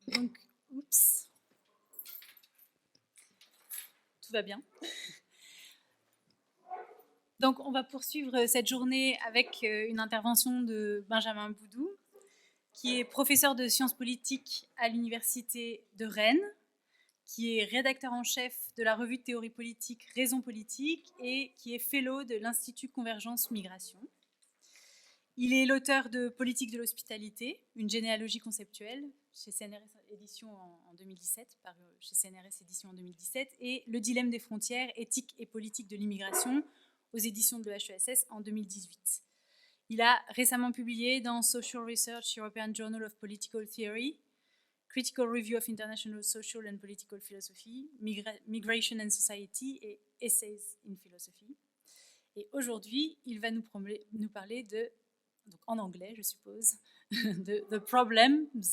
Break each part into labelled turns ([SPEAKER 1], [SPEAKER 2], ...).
[SPEAKER 1] Donc, oups, tout va bien. Donc, on va poursuivre cette journée avec une intervention de Benjamin Boudou, qui est professeur de sciences politiques à l'Université de Rennes, qui est rédacteur en chef de la revue de théorie politique Raison politique et qui est fellow de l'Institut Convergence Migration. Il est l'auteur de Politique de l'hospitalité, une généalogie conceptuelle, chez CNRS Éditions en 2017, paru chez CNRS Éditions en 2017, et Le dilemme des frontières, éthique et politique de l'immigration, aux éditions de l'EHESS en 2018. Il a récemment publié dans Social Research European Journal of Political Theory, Critical Review of International Social and Political Philosophy, Migration and Society et Essays in Philosophy. Et aujourd'hui, il va nous parler de, donc en anglais je suppose, de The Problems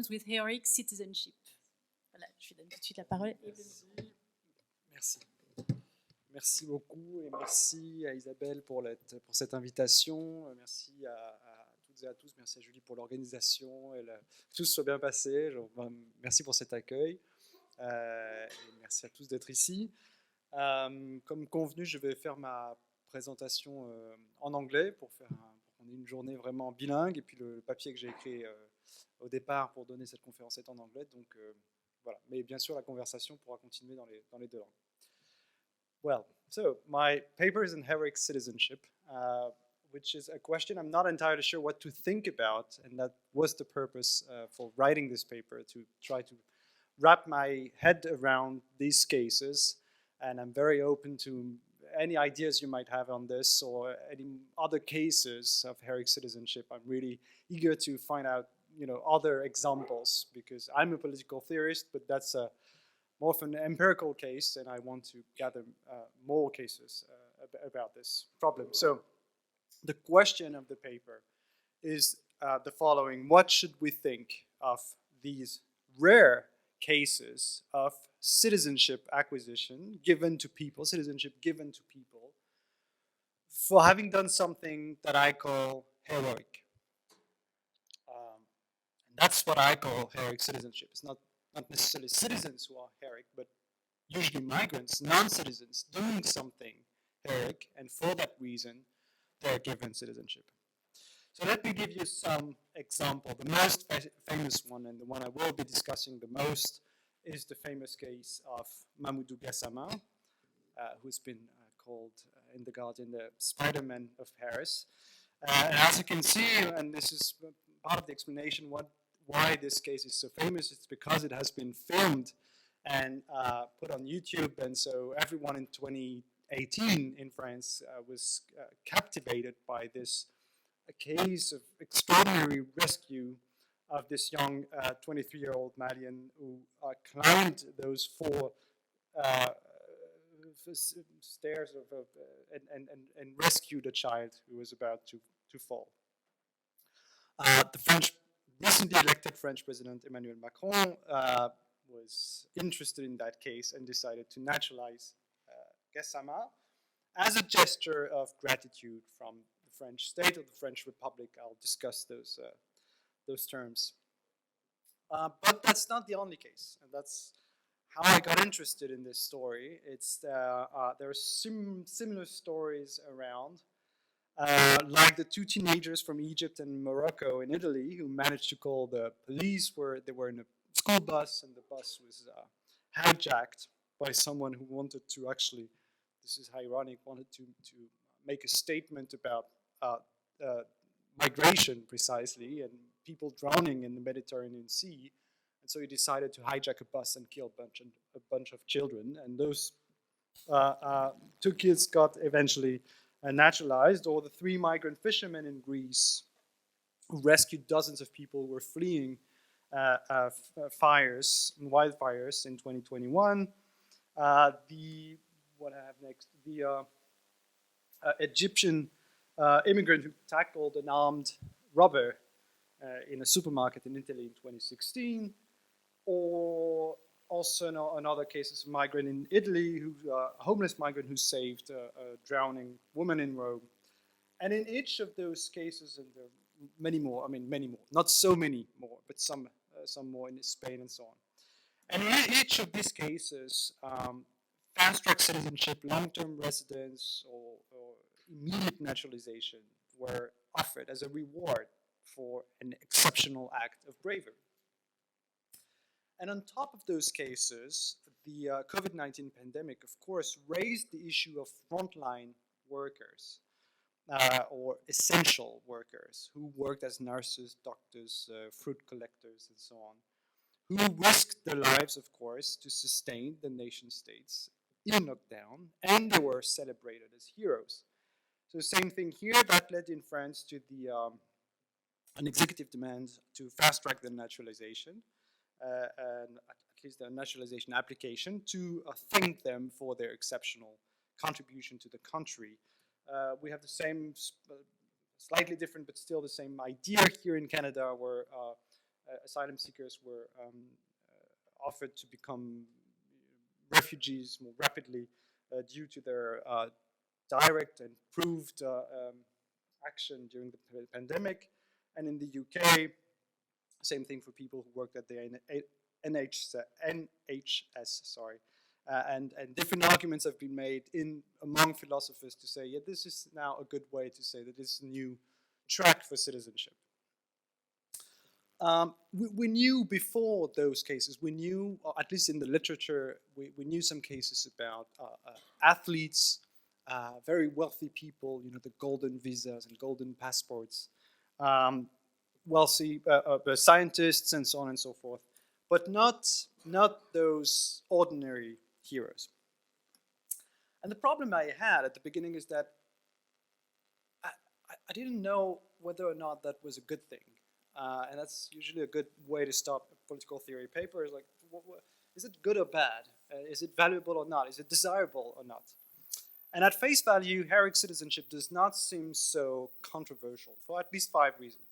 [SPEAKER 1] with Heroic Citizenship. Voilà, je lui donne tout de suite la parole.
[SPEAKER 2] Merci. Merci beaucoup et merci à Isabelle pour cette invitation. Merci à toutes et à tous. Merci à Julie pour l'organisation. Que tout soit bien passé. Merci pour cet accueil. Et merci à tous d'être ici. Comme convenu, je vais faire ma présentation en anglais pour qu'on ait une journée vraiment bilingue. Et puis le papier que j'ai écrit au départ pour donner cette conférence est en anglais. Donc voilà. Mais bien sûr, la conversation pourra continuer dans les deux langues. Well, so my paper is on heroic citizenship, which is a question I'm not entirely sure what to think about, and that was the purpose for writing this paper, to try to wrap my head around these cases, and I'm very open to any ideas you might have on this or any other cases of heroic citizenship. I'm really eager to find out, other examples, because I'm a political theorist, but that's more of an empirical case, and I want to gather more cases about this problem. So the question of the paper is the following: what should we think of these rare cases of citizenship acquisition given to people, citizenship given to people, for having done something that I call heroic? And that's what I call heroic citizenship. It's not necessarily citizens who are heroic, but usually migrants, non-citizens, doing something heroic, and for that reason, they're given citizenship. So let me give you some example. The most famous one, and the one I will be discussing the most, is the famous case of Mamoudou Gassama, who's been called in The Guardian the Spider-Man of Paris. And as you can see, and this is part of the explanation why this case is so famous, it's because it has been filmed and put on YouTube, and so everyone in 2018 in France was captivated by this case of extraordinary rescue of this young 23-year-old Malian who climbed those four stairs and rescued a child who was about to fall. The recently elected French President Emmanuel Macron was interested in that case and decided to naturalize Gassama as a gesture of gratitude from the French state or the French Republic. I'll discuss those terms. But that's not the only case, and that's how I got interested in this story. There are similar stories around. Like the two teenagers from Egypt and Morocco in Italy who managed to call the police where they were in a school bus, and the bus was hijacked by someone who wanted to actually, this is ironic, wanted to make a statement about migration precisely and people drowning in the Mediterranean Sea. And so he decided to hijack a bus and kill a bunch of children. And those two kids got eventually naturalized, or the three migrant fishermen in Greece who rescued dozens of people who were fleeing fires and wildfires in 2021. What I have next? The Egyptian immigrant who tackled an armed robber in a supermarket in Italy in 2016, or also another case is a migrant in Italy, a homeless migrant who saved a drowning woman in Rome And in each of those cases, and there are many more, many more, not so many more, but some more in Spain and so on. And in each of these cases, fast-track citizenship, long-term residence, or immediate naturalization were offered as a reward for an exceptional act of bravery. And on top of those cases, the COVID-19 pandemic, of course, raised the issue of frontline workers or essential workers who worked as nurses, doctors, fruit collectors, and so on, who risked their lives, of course, to sustain the nation states in lockdown, and they were celebrated as heroes. So same thing here, that led in France to an executive demand to fast-track the naturalization, and at least the naturalization application, to thank them for their exceptional contribution to the country. We have the same, slightly different, but still the same idea here in Canada, where asylum seekers were offered to become refugees more rapidly due to their direct and proved action during the pandemic. And in the UK, same thing for people who worked at the NHS, sorry. And different arguments have been made among philosophers to say, yeah, this is now a good way to say that this is a new track for citizenship. We knew before those cases, we knew, or at least in the literature, we knew some cases about athletes, very wealthy people, the golden visas and golden passports, wealthy scientists and so on and so forth, but not those ordinary heroes. And the problem I had at the beginning is that I didn't know whether or not that was a good thing. And that's usually a good way to start a political theory paper. Is like, is it good or bad? Is it valuable or not? Is it desirable or not? And at face value, heroic citizenship does not seem so controversial for at least 5 reasons.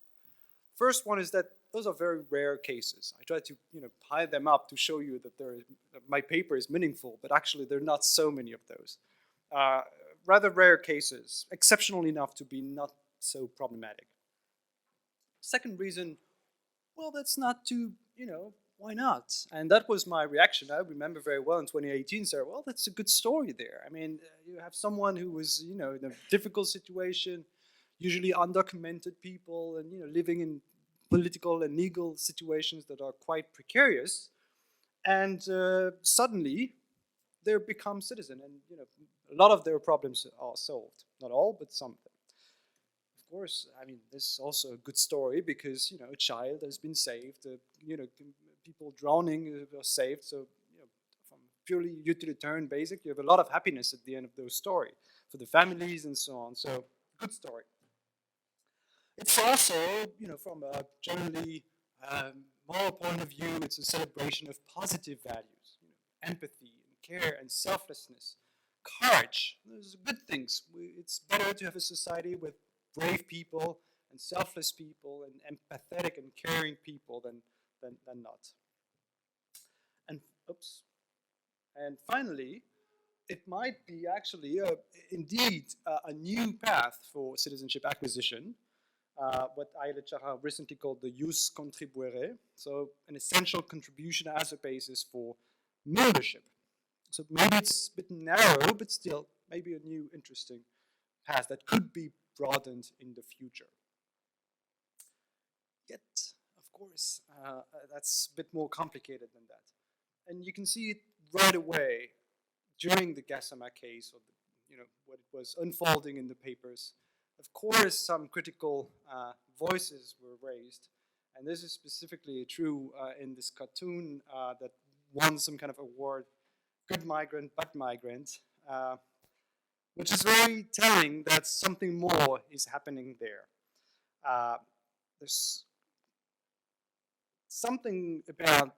[SPEAKER 2] First one is that those are very rare cases. I try to pile them up to show you that my paper is meaningful, but actually there are not so many of those. Rather rare cases, exceptional enough to be not so problematic. Second reason, well, that's not too, why not? And that was my reaction. I remember very well in 2018, saying, well, that's a good story there. I mean, you have someone who was, in a difficult situation, usually undocumented people, and, living in political and legal situations that are quite precarious. And suddenly, they become citizen. And, a lot of their problems are solved. Not all, but some of them. Of course, this is also a good story because, a child has been saved, people drowning are saved. So, from purely utilitarian basic, you have a lot of happiness at the end of those stories for the families and so on. So, good story. It's also, from a generally moral point of view, it's a celebration of positive values, empathy and care and selflessness, courage. Those are good things. It's better to have a society with brave people and selfless people and empathetic and caring people than not. And finally, it might be actually indeed a new path for citizenship acquisition, what Aile Chara recently called the jus contribuere, so an essential contribution as a basis for membership. So maybe it's a bit narrow, but still maybe a new interesting path that could be broadened in the future. Yet, of course, that's a bit more complicated than that. And you can see it right away during the Gassama case, or what it was unfolding in the papers. Of course, some critical voices were raised, and this is specifically true in this cartoon that won some kind of award, Good Migrant, Bad Migrant, which is very telling that something more is happening there. There's something about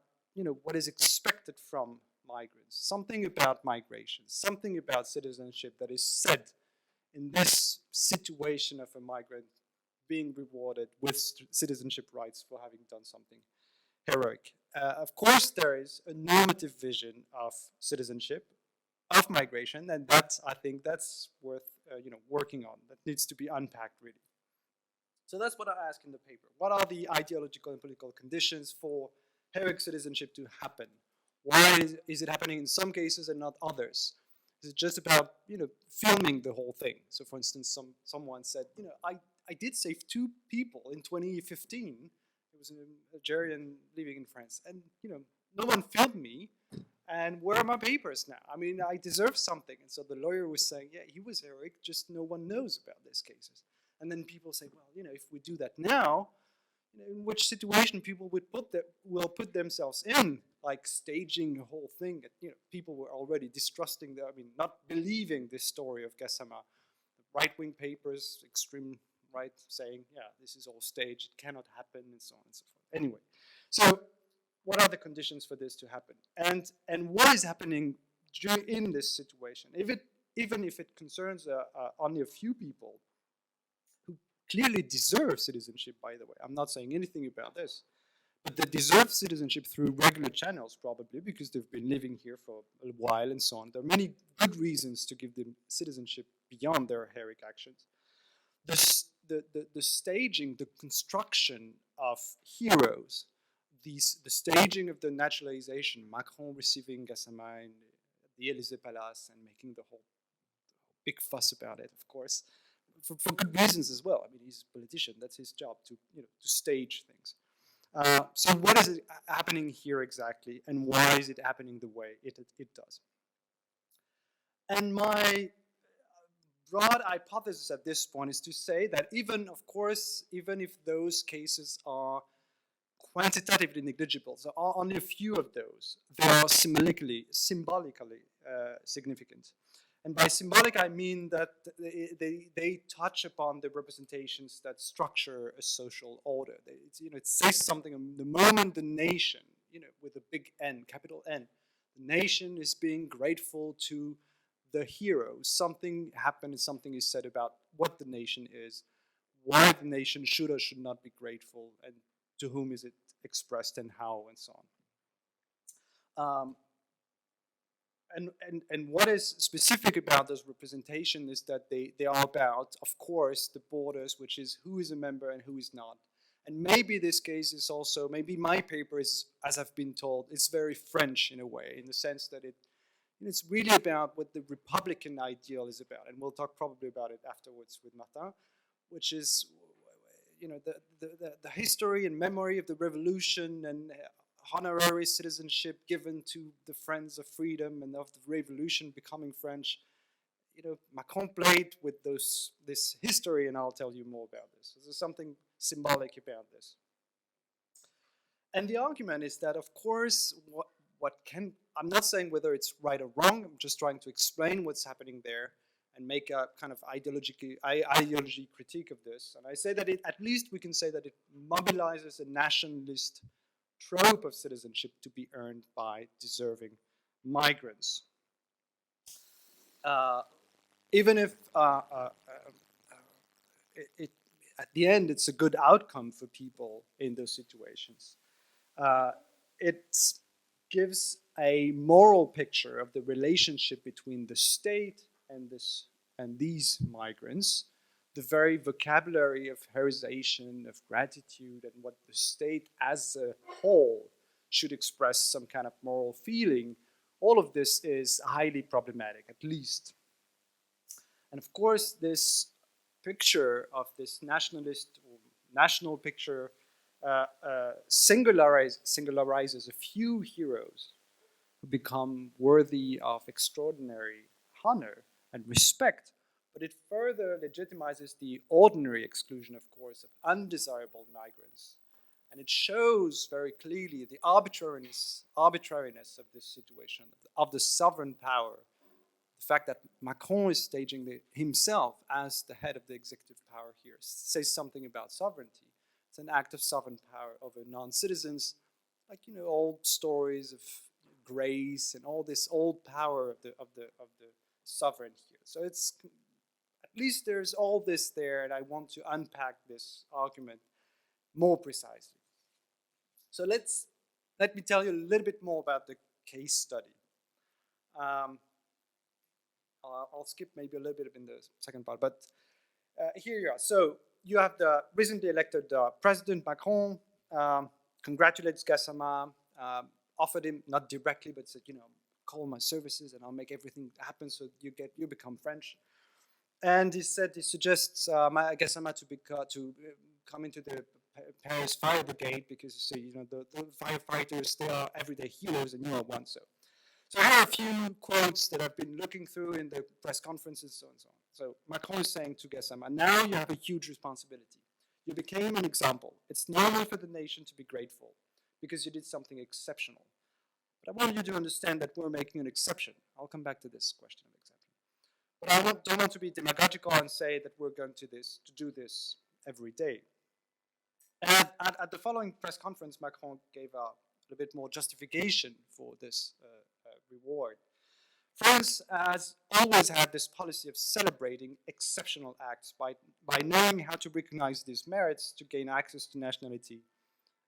[SPEAKER 2] what is expected from migrants, something about migration, something about citizenship that is said in this situation of a migrant being rewarded with citizenship rights for having done something heroic. Of course, there is a normative vision of citizenship, of migration, and I think that's worth working on, that needs to be unpacked really. So that's what I ask in the paper. What are the ideological and political conditions for heroic citizenship to happen? Why is it happening in some cases and not others? Is it just about filming the whole thing? So, for instance, someone said, I did save 2 people in 2015. It was an Algerian living in France, and no one filmed me. And where are my papers now? I mean, I deserve something. And so the lawyer was saying, yeah, he was heroic, just no one knows about these cases. And then people say, well, if we do that now, in which situation people will put themselves in, like staging a whole thing. People were already distrusting, not believing this story of Gassama. Right-wing papers, extreme right, saying, yeah, this is all staged, it cannot happen, and so on and so forth. Anyway, so what are the conditions for this to happen? And what is happening in this situation? Even if it concerns only a few people, who clearly deserve citizenship, by the way. I'm not saying anything about this. But they deserve citizenship through regular channels, probably, because they've been living here for a while and so on. There are many good reasons to give them citizenship beyond their heroic actions. The staging, the construction of heroes, the staging of the naturalization, Macron receiving Gassama in the Élysée Palace and making the whole big fuss about it, of course, for good reasons as well. I mean, he's a politician. That's his job to stage things. So what is happening here exactly, and why is it happening the way it does? And my broad hypothesis at this point is to say that even if those cases are quantitatively negligible, so only a few of those, they are symbolically significant. And by symbolic, I mean that they touch upon the representations that structure a social order. It says something. The moment the nation, with a big N, capital N, the nation is being grateful to the hero. Something happened, something is said about what the nation is, why the nation should or should not be grateful, and to whom is it expressed, and how, and so on. And what is specific about this representation is that they are about, of course, the borders, which is who is a member and who is not. And maybe this case is also, maybe my paper is, as I've been told, it's very French in a way, in the sense that it's really about what the Republican ideal is about. And we'll talk probably about it afterwards with Martin, which is, the history and memory of the revolution and honorary citizenship given to the friends of freedom and of the revolution becoming French. Macron played with this history, and I'll tell you more about this. So there's something symbolic about this. And the argument is that, of course, I'm not saying whether it's right or wrong, I'm just trying to explain what's happening there and make a kind of ideology critique of this. And I say that at least we can say that it mobilizes a nationalist trope of citizenship to be earned by deserving migrants. Even if at the end it's a good outcome for people in those situations, it gives a moral picture of the relationship between the state and these migrants, the very vocabulary of heroization, of gratitude, and what the state as a whole should express some kind of moral feeling. All of this is highly problematic, at least. And of course, this picture of this national picture singularizes a few heroes who become worthy of extraordinary honor and respect, but it further legitimizes the ordinary exclusion, of course, of undesirable migrants. And it shows very clearly the arbitrariness of this situation, of the sovereign power. The fact that Macron is staging himself as the head of the executive power here says something about sovereignty. It's an act of sovereign power over non-citizens, like old stories of grace and all this old power of the sovereign here. So it's at least there's all this there, and I want to unpack this argument more precisely. So let me tell you a little bit more about the case study. I'll skip maybe a little bit in the second part, but here you are. So you have the recently elected President Macron, congratulates Gassama, offered him, not directly, but said, call my services and I'll make everything happen so you become French. And he suggests Gassama to come into the Paris Fire Brigade because the firefighters, they are everyday heroes and you are one. So here are a few quotes that I've been looking through in the press conferences, so on and so on. So Macron is saying to Gassama, now you have a huge responsibility. You became an example. It's normal for the nation to be grateful because you did something exceptional. But I want you to understand that we're making an exception. I'll come back to this question of exception. But I don't want to be demagogical and say that we're going to do this every day. And at the following press conference, Macron gave a little bit more justification for this reward. France has always had this policy of celebrating exceptional acts by knowing how to recognize these merits to gain access to nationality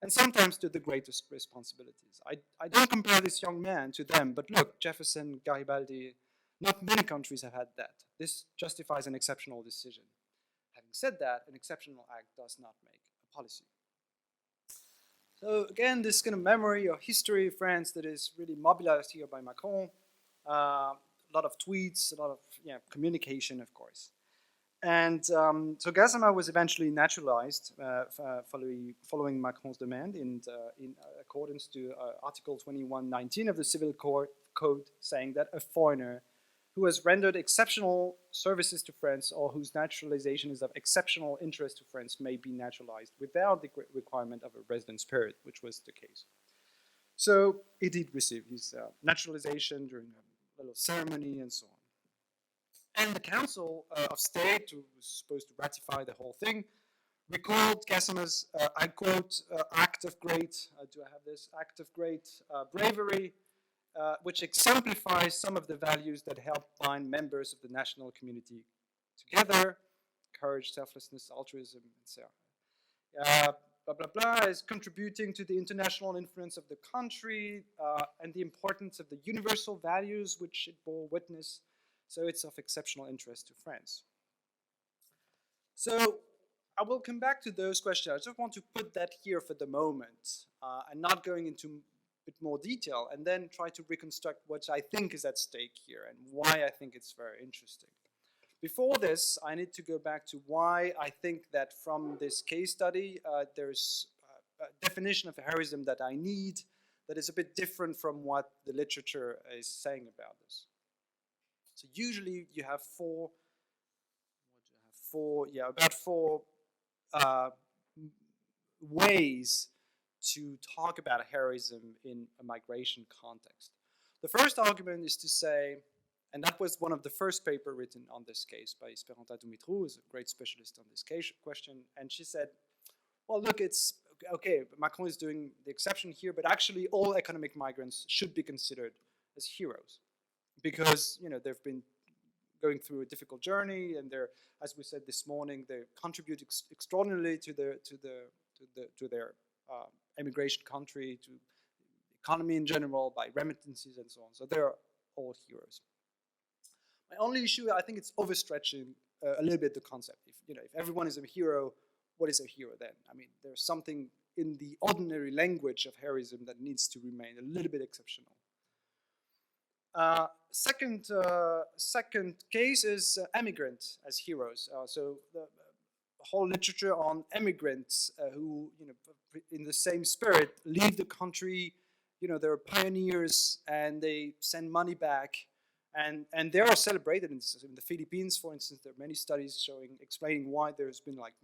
[SPEAKER 2] and sometimes to the greatest responsibilities. I don't compare this young man to them, but look, Jefferson, Garibaldi, not many countries have had that. This justifies an exceptional decision. Having said that, an exceptional act does not make a policy. So again, this kind of memory or history of France that is really mobilized here by Macron. A lot of tweets, a lot of communication, of course. And so Gassama was eventually naturalized following Macron's demand in accordance to Article 2119 of the Civil Code, saying that a foreigner who has rendered exceptional services to France or whose naturalization is of exceptional interest to France may be naturalized without the requirement of a residence period, which was the case. So he did receive his naturalization during a little ceremony and so on. And the Council of State, who was supposed to ratify the whole thing, recalled Gassama's, I quote, act of great, do I have this? Act of great bravery, which exemplifies some of the values that help bind members of the national community together: courage, selflessness, altruism, etc. Blah, blah, blah, is contributing to the international influence of the country and the importance of the universal values which it bore witness. So it's of exceptional interest to France. So I will come back to those questions. I just want to put that here for the moment and not going into a bit more detail, and then try to reconstruct what I think is at stake here and why I think it's very interesting. Before this, I need to go back to why I think that from this case study, there's a definition of heroism that I need that is a bit different from what the literature is saying about this. So usually you have about four ways to talk about heroism in a migration context. The first argument is to say, and that was one of the first papers written on this case by Esperanta Dumitrou, who is a great specialist on this case question, and she said, well, look, it's okay, Macron is doing the exception here, but actually all economic migrants should be considered as heroes because they've been going through a difficult journey, and they're, as we said this morning, they contribute extraordinarily to their immigration country, to the economy in general, by remittances and so on. So they're all heroes. My only issue, I think it's overstretching a little bit the concept. If everyone is a hero, what is a hero then? I mean, there's something in the ordinary language of heroism that needs to remain a little bit exceptional. Second case is emigrants as heroes. So the whole literature on immigrants who, in the same spirit, leave the country. They're pioneers and they send money back, and they are celebrated in the Philippines, for instance. There are many studies explaining why there's been like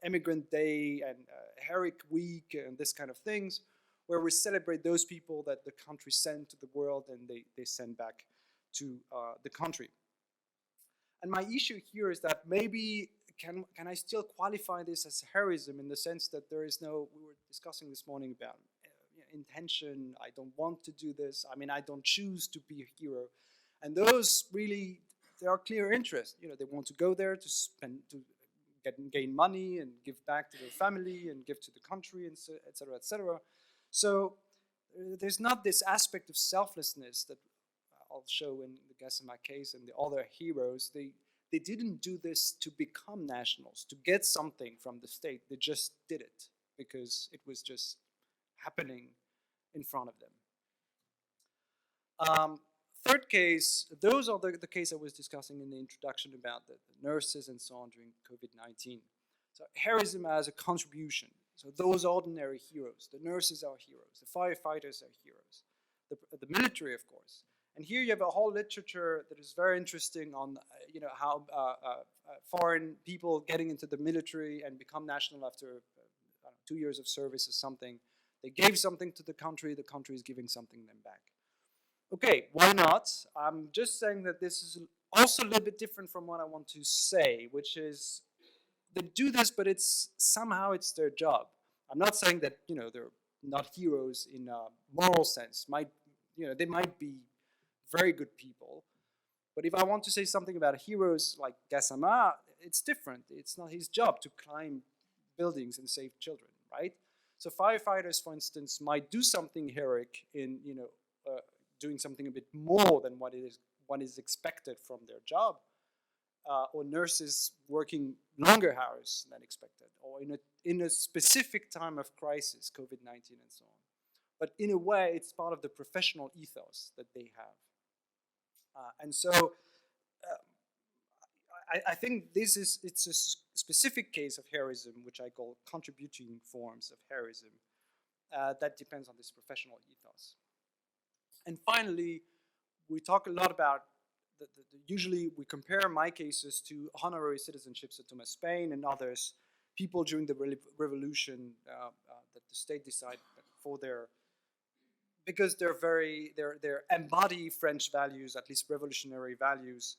[SPEAKER 2] Immigrant Day and Herrick Week and this kind of things, where we celebrate those people that the country sent to the world and they send back to the country. And my issue here is that maybe can I still qualify this as heroism in the sense that there is no, we were discussing this morning about intention, I don't want to do this, I mean, I don't choose to be a hero. And those really, there are clear interests. They want to go there to gain money and give back to their family and give to the country, and so, et cetera, et cetera. So there's not this aspect of selflessness that I'll show in the Gassama case and the other heroes, they didn't do this to become nationals, to get something from the state. They just did it because it was just happening in front of them. Third case, those are the case I was discussing in the introduction about the nurses and so on during COVID-19. So heroism as a contribution. So those ordinary heroes, the nurses are heroes, the firefighters are heroes, the military, of course. And here you have a whole literature that is very interesting on how foreign people getting into the military and become national after 2 years of service or something. They gave something to the country is giving something them back. Okay, why not? I'm just saying that this is also a little bit different from what I want to say, which is they do this, but somehow it's their job. I'm not saying that they're not heroes in a moral sense. They might be very good people, but if I want to say something about heroes like Gassama, it's different. It's not his job to climb buildings and save children, right? So firefighters, for instance, might do something heroic in doing something a bit more than what is expected from their job, or nurses working longer hours than expected, or in a specific time of crisis, COVID-19 and so on. But in a way, it's part of the professional ethos that they have. And so I think it's a specific case of heroism, which I call contributing forms of heroism, that depends on this professional ethos. And finally, we talk a lot about, usually we compare my cases to honorary citizenships of Thomas Paine and others, people during the revolution that the state decided for because they embody French values, at least revolutionary values.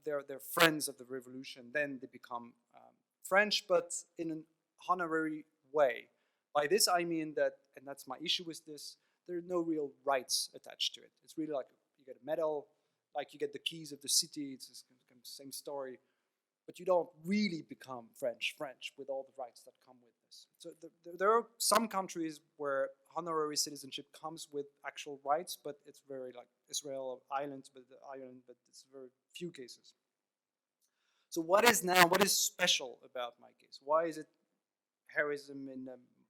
[SPEAKER 2] They're friends of the revolution, then they become French, but in an honorary way. By this I mean that, and that's my issue with this, there are no real rights attached to it. It's really like you get a medal, like you get the keys of the city, it's the same story, but you don't really become French with all the rights that come with this. So there are some countries where honorary citizenship comes with actual rights, but it's very like Israel, island, but it's very few cases. So what is special about my case? Why is it heroism in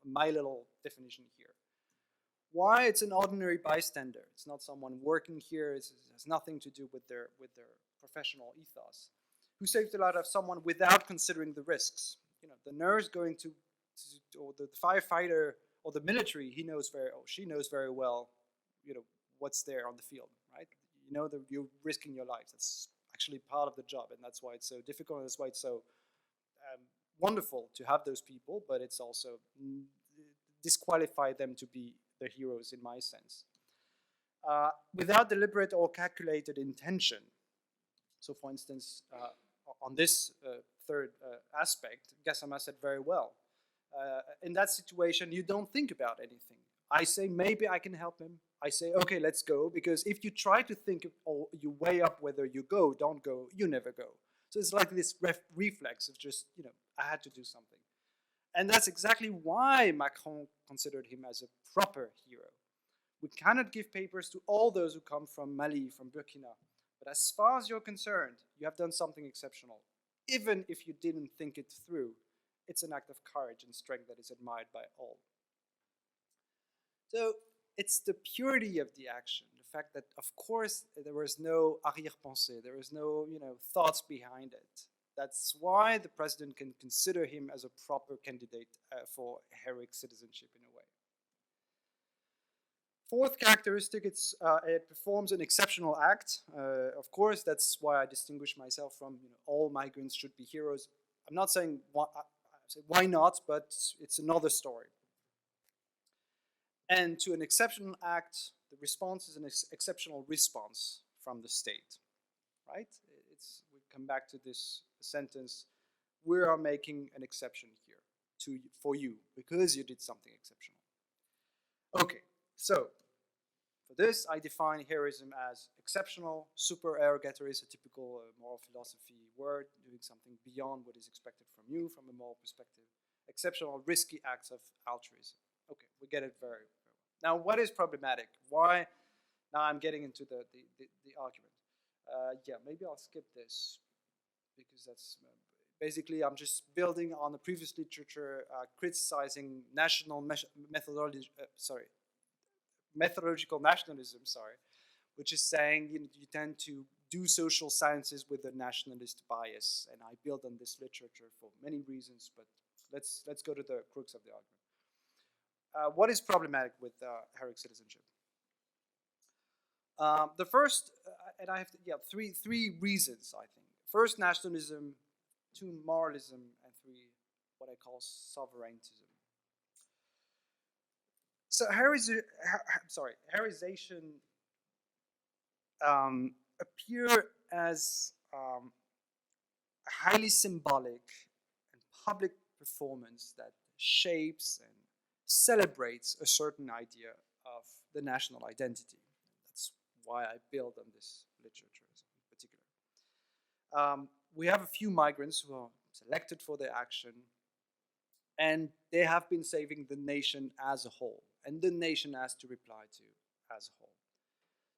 [SPEAKER 2] my little definition here? Why it's an ordinary bystander? It's not someone working here. It has nothing to do with their professional ethos. Who saved the life of someone without considering the risks? The nurse going to or the firefighter or the military, she knows very well, what's there on the field, right? That you're risking your life. That's actually part of the job, and that's why it's so difficult, and that's why it's so wonderful to have those people, but it's also disqualify them to be the heroes in my sense. Without deliberate or calculated intention. So for instance, on this third aspect, Gassama said very well, in that situation, you don't think about anything. I say, maybe I can help him. I say, okay, let's go, because if you try to think or you weigh up whether you go, don't go, you never go. So it's like this reflex of just, I had to do something. And that's exactly why Macron considered him as a proper hero. We cannot give papers to all those who come from Mali, from Burkina. But as far as you're concerned, you have done something exceptional. Even if you didn't think it through, it's an act of courage and strength that is admired by all. So it's the purity of the action, the fact that, of course, there was no arrière-pensée, there was no, thoughts behind it. That's why the president can consider him as a proper candidate for heroic citizenship in a way. Fourth characteristic, it performs an exceptional act. Of course, that's why I distinguish myself from all migrants should be heroes. I'm not saying why not, but it's another story. And to an exceptional act, the response is an exceptional response from the state, right? We come back to this sentence, we are making an exception here for you because you did something exceptional. Okay, so for this, I define heroism as exceptional. Supererogatory is a typical moral philosophy word, doing something beyond what is expected from you from a moral perspective. Exceptional, risky acts of altruism. Okay, we get it very, very well. Now, what is problematic? Why Now I'm getting into the argument. Yeah, maybe I'll skip this because that's basically I'm just building on the previous literature criticizing methodological nationalism, which is saying you tend to do social sciences with a nationalist bias, and I build on this literature for many reasons, but let's go to the crux of the argument. What is problematic with heroic citizenship? The first, and I have three reasons, I think. First, nationalism. Two, moralism. And three, what I call sovereigntism. So heroization appear as a highly symbolic and public performance that shapes and celebrates a certain idea of the national identity. That's why I build on this literature in particular. We have a few migrants who are selected for their action, and they have been saving the nation as a whole, and the nation has to reply to as a whole.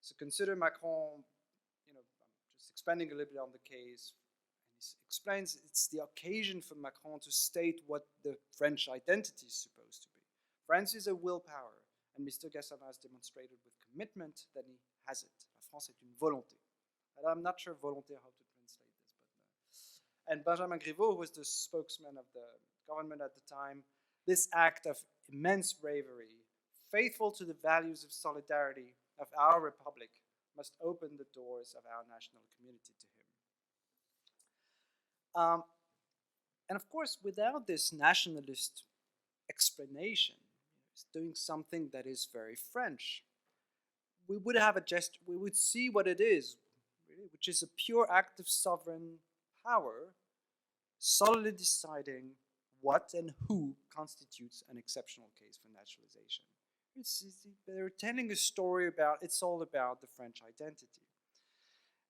[SPEAKER 2] So consider Macron, I'm just expanding a little bit on the case, and he explains it's the occasion for Macron to state what the French identity is supposed to be. France is a willpower, and Mr. Gassama has demonstrated with commitment that he has it. La France est une volonté. And I'm not sure volonté how to translate this, but and Benjamin Griveaux, who was the spokesman of the government at the time, this act of immense bravery, faithful to the values of solidarity of our republic, must open the doors of our national community to him. And of course, without this nationalist explanation, it's doing something that is very French. We would have a gesture, we would see what it is, really, which is a pure act of sovereign power, solidly deciding what and who constitutes an exceptional case for naturalization. They're telling a story about, it's all about the French identity.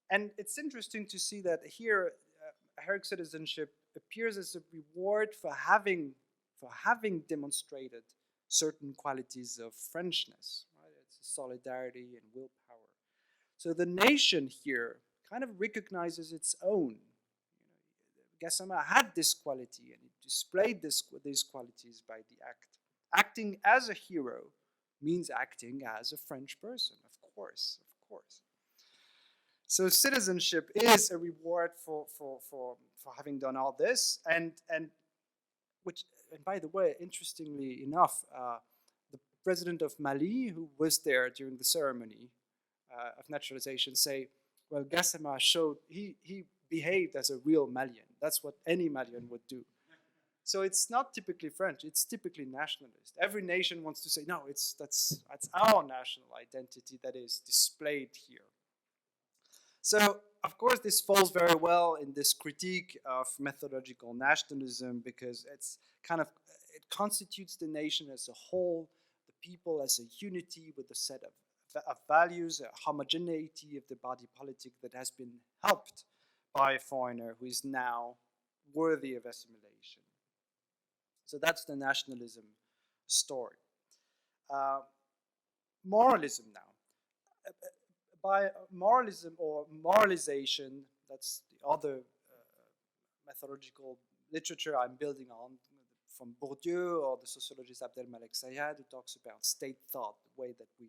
[SPEAKER 2] And it's interesting to see that here, heroic citizenship appears as a reward for having demonstrated certain qualities of Frenchness, right? It's solidarity and willpower. So the nation here kind of recognizes its own. Gassama had this quality, and he displayed these qualities by the act. Acting as a hero means acting as a French person, of course. So citizenship is a reward for having done all this, and by the way, interestingly enough, the president of Mali, who was there during the ceremony of naturalization, say, well, Gassama showed he behaved as a real Malian. That's what any Malian would do. So it's not typically French, it's typically nationalist. Every nation wants to say, no, that's our national identity that is displayed here. So, of course, this falls very well in this critique of methodological nationalism, because it constitutes the nation as a whole, the people as a unity with a set of values, a homogeneity of the body politic that has been helped by a foreigner who is now worthy of assimilation. So that's the nationalism story. Moralism now. By moralism or moralization, that's the other methodological literature I'm building on, from Boudou or the sociologist Abdelmalek Sayad, who talks about state thought, the way that we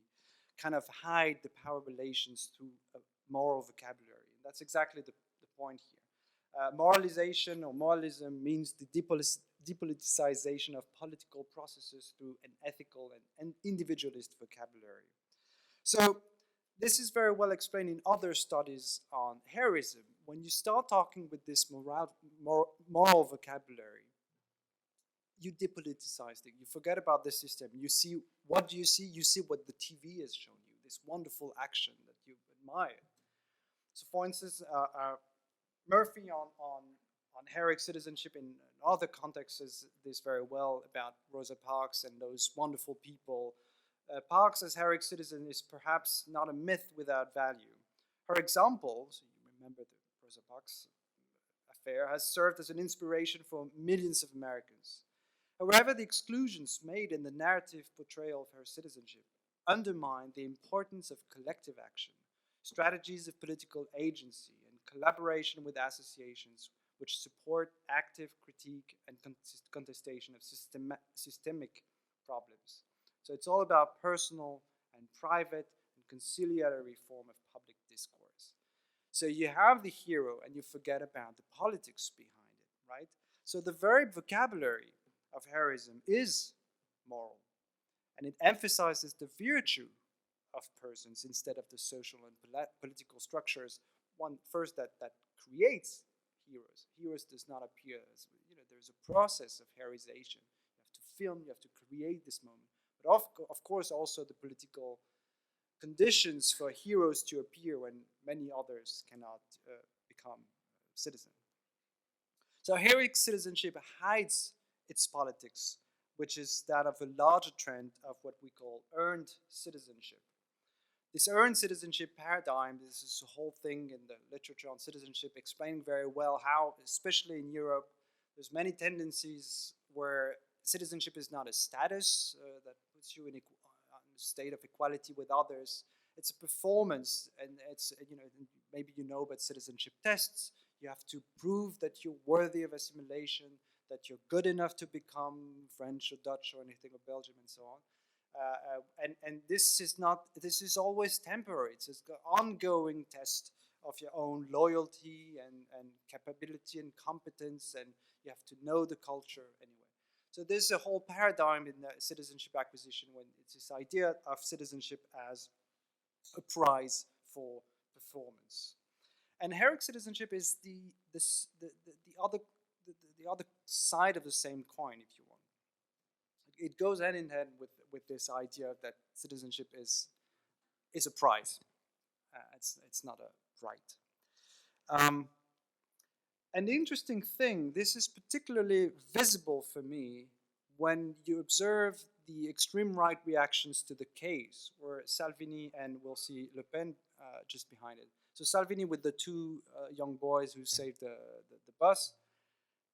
[SPEAKER 2] kind of hide the power relations through a moral vocabulary. And that's exactly the point here. Moralization or moralism means the depoliticization of political processes through an ethical and individualist vocabulary. So this is very well explained in other studies on heroism. When you start talking with this moral vocabulary, you depoliticize it. You forget about the system. You see, what do you see? You see what the TV has shown you, this wonderful action that you admire. So for instance, Murphy on heroic citizenship in other contexts says this very well about Rosa Parks and those wonderful people. Parks as heroic citizen is perhaps not a myth without value. Her example, so you remember the Rosa Parks affair, has served as an inspiration for millions of Americans. However, the exclusions made in the narrative portrayal of her citizenship undermine the importance of collective action, strategies of political agency, and collaboration with associations which support active critique and contestation of systemic problems. So it's all about personal and private and conciliatory form of public discourse. So you have the hero and you forget about the politics behind it, right? So the very vocabulary of heroism is moral, and it emphasizes the virtue of persons instead of the social and political structures. One first that creates heroes. Heroes does not appear as, there's a process of heroization. You have to film, you have to create this moment. But of course also the political conditions for heroes to appear when many others cannot become citizens. So heroic citizenship hides its politics, which is that of a larger trend of what we call earned citizenship. This earned citizenship paradigm, this is a whole thing in the literature on citizenship explaining very well how, especially in Europe, there's many tendencies where citizenship is not a status that puts you in a state of equality with others. It's a performance, and it's, maybe you know about citizenship tests. You have to prove that you're worthy of assimilation, that you're good enough to become French or Dutch or anything, or Belgium and so on. And this is always temporary. It's an ongoing test of your own loyalty and capability and competence, and you have to know the culture anyway. So there's a whole paradigm in the citizenship acquisition when it's this idea of citizenship as a prize for performance. And heroic citizenship is the other side of the same coin, if you want. It goes hand in hand with this idea that citizenship is a prize. It's not a right. And the interesting thing, this is particularly visible for me when you observe the extreme right reactions to the case, where Salvini and we'll see Le Pen just behind it. So Salvini with the two young boys who saved the bus,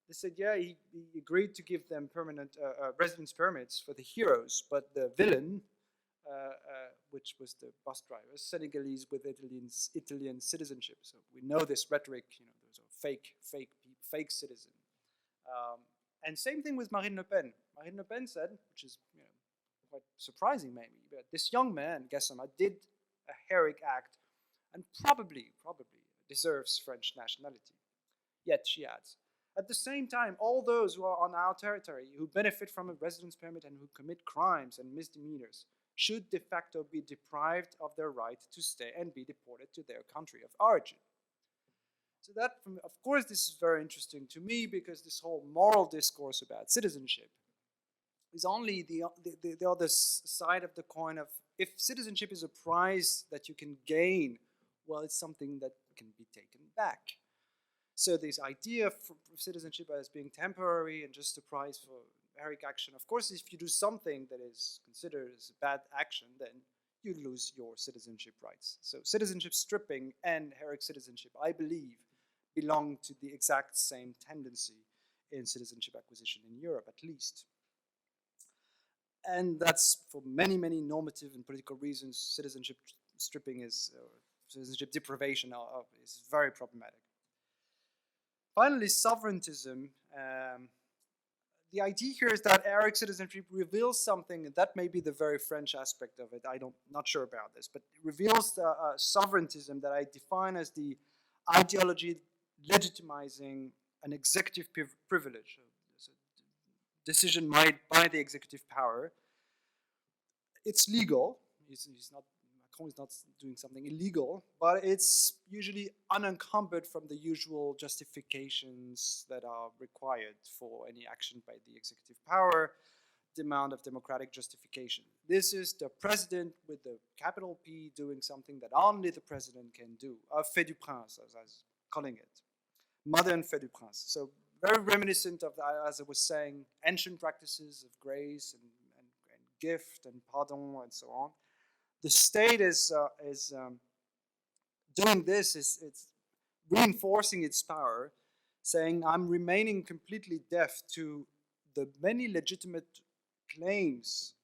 [SPEAKER 2] they said, yeah, he agreed to give them permanent residence permits for the heroes, but the villain, which was the bus driver, Senegalese with Italian citizenship. So we know this rhetoric, there's a fake citizen. And same thing with Marine Le Pen. Marine Le Pen said, which is quite surprising maybe, but this young man, Gassama, did a heroic act and probably deserves French nationality. Yet, she adds, at the same time, all those who are on our territory, who benefit from a residence permit and who commit crimes and misdemeanors, should de facto be deprived of their right to stay and be deported to their country of origin. So that, of course, this is very interesting to me because this whole moral discourse about citizenship is only the other side of the coin of if citizenship is a prize that you can gain, well, it's something that can be taken back. So this idea of citizenship as being temporary and just a prize for heroic action, of course, if you do something that is considered as a bad action, then you lose your citizenship rights. So citizenship stripping and heroic citizenship, I believe, belong to the exact same tendency in citizenship acquisition in Europe, at least. And that's for many, many normative and political reasons, citizenship stripping is, citizenship deprivation is very problematic. Finally, sovereigntism. The idea here is that heroic citizenship reveals something, and that may be the very French aspect of it. Not sure about this, but it reveals the sovereigntism that I define as the ideology legitimizing an executive privilege, so decision made by the executive power. It's legal. Macron is not doing something illegal, but it's usually unencumbered from the usual justifications that are required for any action by the executive power, demand of democratic justification. This is the president with the capital P doing something that only the president can do, a fait du prince, as I was calling it, modern fait du prince. So very reminiscent of, as I was saying, ancient practices of grace and gift and pardon and so on. The state is doing this, it's reinforcing its power, saying I'm remaining completely deaf to the many legitimate claims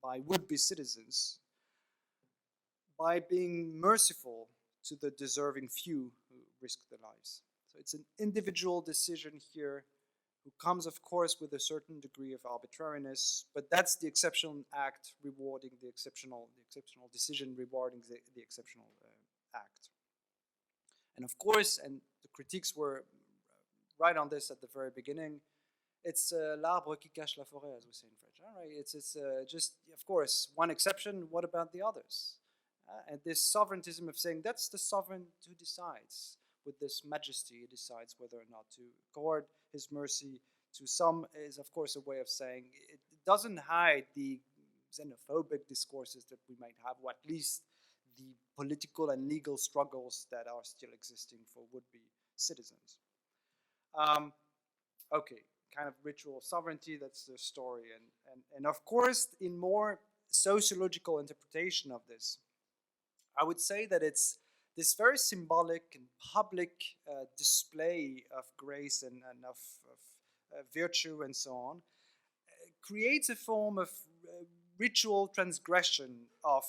[SPEAKER 2] by would-be citizens by being merciful to the deserving few who risk their lives. So it's an individual decision here who comes, of course, with a certain degree of arbitrariness, but that's the exceptional act rewarding the exceptional decision rewarding the exceptional act. And of course, and the critiques were right on this at the very beginning, it's l'arbre qui cache la forêt, as we say in French. All right, it's just, of course, one exception. What about the others? And this sovereigntism of saying that's the sovereign who decides. With this majesty, he decides whether or not to accord his mercy to some is, of course, a way of saying it doesn't hide the xenophobic discourses that we might have, or at least the political and legal struggles that are still existing for would-be citizens. Okay, kind of ritual sovereignty, that's the story. And of course, in more sociological interpretation of this, I would say that it's this very symbolic and public display of grace and of virtue and so on creates a form of ritual transgression of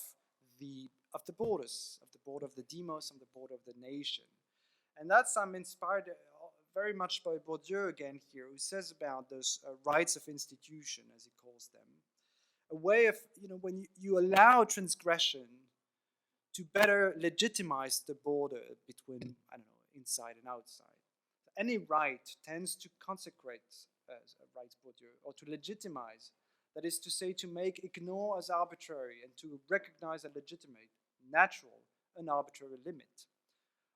[SPEAKER 2] the borders, of the border of the demos, of the border of the nation. And that's, I'm inspired very much by Boudou again here, who says about those rights of institution, as he calls them, a way of, when you allow transgression to better legitimize the border between, inside and outside. Any right tends to consecrate, writes Boudou, or to legitimize. That is to say, to ignore as arbitrary and to recognize and legitimate, natural, an arbitrary limit.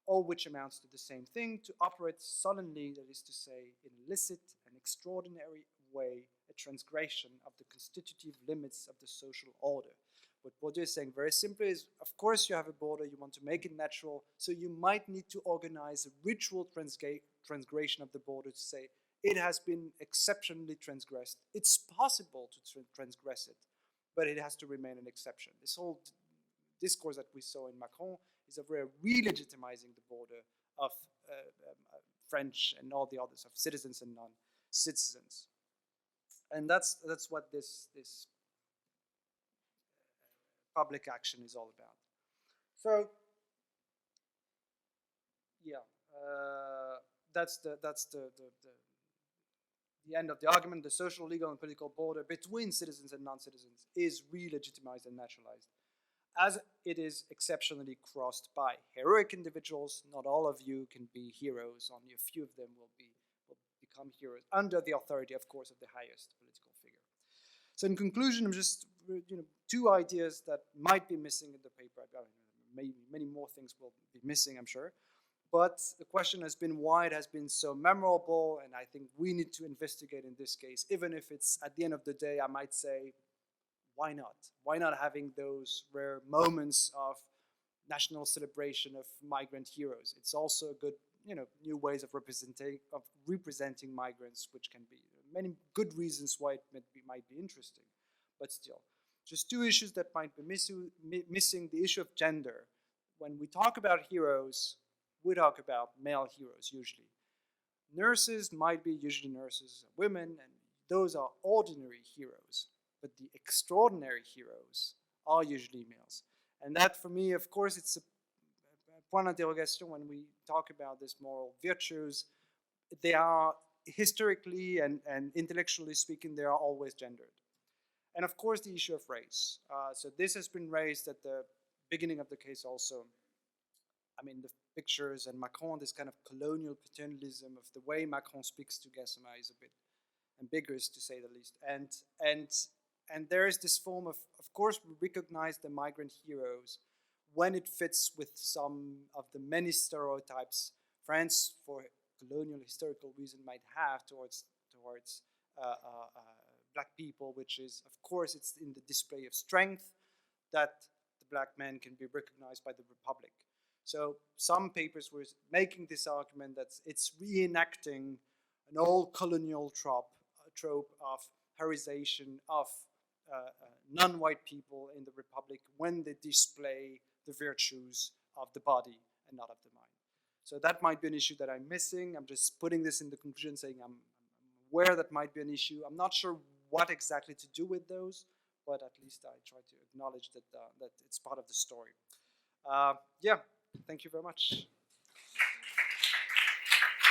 [SPEAKER 2] All which amounts to the same thing, to operate sullenly, that is to say, in illicit and extraordinary way, a transgression of the constitutive limits of the social order. What Boudou is saying very simply is, of course you have a border, you want to make it natural, so you might need to organize a ritual transgression of the border to say, it has been exceptionally transgressed. It's possible to transgress it, but it has to remain an exception. This whole discourse that we saw in Macron is a way of re-legitimizing the border of French and all the others, of citizens and non-citizens. And that's what this public action is all about. So, yeah, that's the end of the argument. The social, legal, and political border between citizens and non-citizens is re-legitimized and naturalized, as it is exceptionally crossed by heroic individuals. Not all of you can be heroes. Only a few of them will become heroes under the authority, of course, of the highest political figure. So in conclusion, I'm just, two ideas that might be missing in the paper. Maybe many more things will be missing, I'm sure. But the question has been why it has been so memorable, and I think we need to investigate in this case, even if it's, at the end of the day, I might say, why not? Why not having those rare moments of national celebration of migrant heroes? It's also a good, new ways of representing migrants, which can be many good reasons why it might be interesting. But still, just two issues that might be missing. The issue of gender. When we talk about heroes, we talk about male heroes usually. Nurses might be usually nurses, women, and those are ordinary heroes. But the extraordinary heroes are usually males. And that, for me, of course, it's a point d'interrogation when we talk about these moral virtues. They are, historically and intellectually speaking, they are always gendered. And of course, the issue of race. So this has been raised at the beginning of the case also. The pictures and Macron, this kind of colonial paternalism of the way Macron speaks to Gassama is a bit ambiguous, to say the least. And there is this form of course, we recognize the migrant heroes when it fits with some of the many stereotypes France, for colonial historical reason, might have towards black people, which is, of course, it's in the display of strength that the black man can be recognized by the Republic. So some papers were making this argument that it's reenacting an old colonial trope of heroization of non-white people in the Republic when they display the virtues of the body and not of the mind. So that might be an issue that I'm missing. I'm just putting this in the conclusion, saying I'm aware that might be an issue. I'm not sure what exactly to do with those, but at least I try to acknowledge that, that it's part of the story. Yeah, thank you very much.